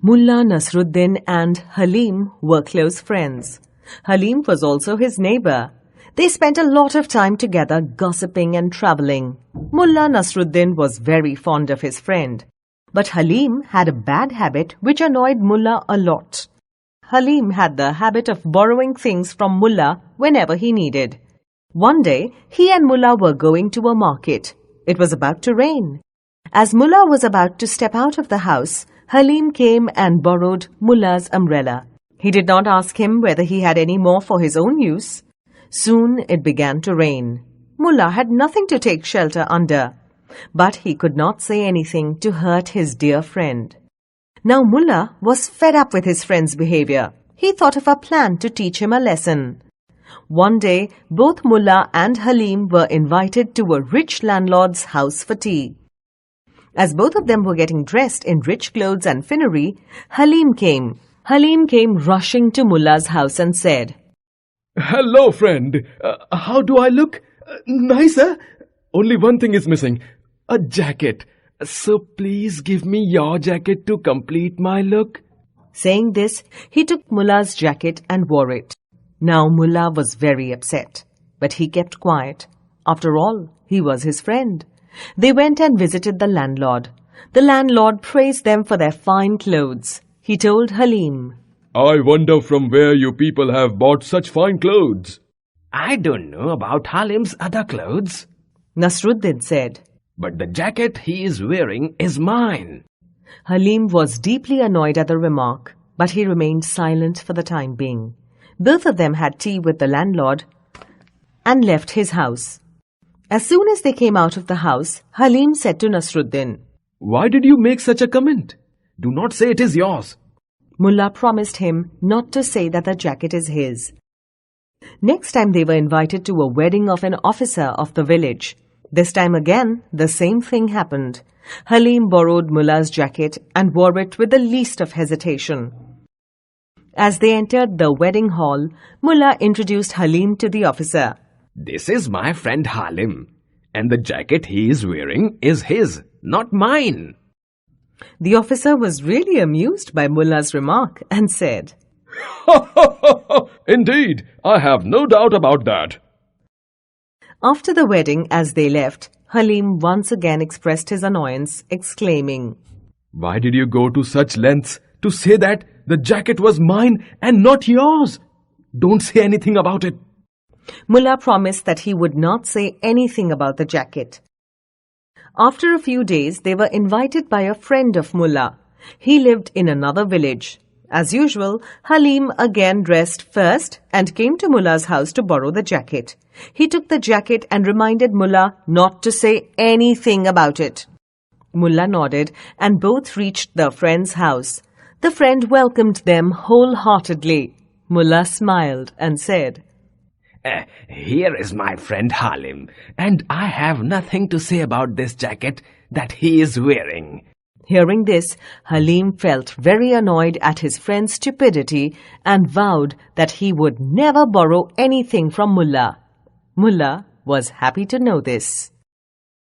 Mullah Nasruddin and Halim were close friends. Halim was also his neighbor. They spent a lot of time together gossiping and traveling. Mullah Nasruddin was very fond of his friend. But Halim had a bad habit which annoyed Mullah a lot. Halim had the habit of borrowing things from Mullah whenever he needed. One day, he and Mullah were going to a market. It was about to rain. As Mullah was about to step out of the house, Halim came and borrowed Mullah's umbrella. He did not ask him whether he had any more for his own use. Soon it began to rain. Mullah had nothing to take shelter under, but he could not say anything to hurt his dear friend. Now Mullah was fed up with his friend's behavior. He thought of a plan to teach him a lesson. One day, both Mullah and Halim were invited to a rich landlord's house for tea. As both of them were getting dressed in rich clothes and finery, Halim came. Halim came rushing to Mullah's house and said, "Hello, friend. How do I look? Nice, eh? Only one thing is missing. A jacket. So please give me your jacket to complete my look." Saying this, he took Mullah's jacket and wore it. Now Mullah was very upset, but he kept quiet. After all, he was his friend. They went and visited the landlord. The landlord praised them for their fine clothes. He told Halim, "I wonder from where you people have bought such fine clothes." "I don't know about Halim's other clothes," Nasruddin said, "but the jacket he is wearing is mine." Halim was deeply annoyed at the remark, but he remained silent for the time being. Both of them had tea with the landlord and left his house. As soon as they came out of the house, Halim said to Nasruddin, "Why did you make such a comment? Do not say it is yours." Mullah promised him not to say that the jacket is his. Next time they were invited to a wedding of an officer of the village. This time again, the same thing happened. Halim borrowed Mullah's jacket and wore it with the least of hesitation. As they entered the wedding hall, Mullah introduced Halim to the officer. "This is my friend Halim, and the jacket he is wearing is his, not mine." The officer was really amused by Mullah's remark and said, "Indeed, I have no doubt about that." After the wedding, as they left, Halim once again expressed his annoyance, exclaiming, "Why did you go to such lengths to say that the jacket was mine and not yours? Don't say anything about it." Mullah promised that he would not say anything about the jacket. After a few days, they were invited by a friend of Mullah. He lived in another village. As usual, Halim again dressed first and came to Mullah's house to borrow the jacket. He took the jacket and reminded Mullah not to say anything about it. Mullah nodded and both reached their friend's house. The friend welcomed them wholeheartedly. Mullah smiled and said, "Here is my friend Halim, and I have nothing to say about this jacket that he is wearing." Hearing this, Halim felt very annoyed at his friend's stupidity and vowed that he would never borrow anything from Mullah. Mullah was happy to know this.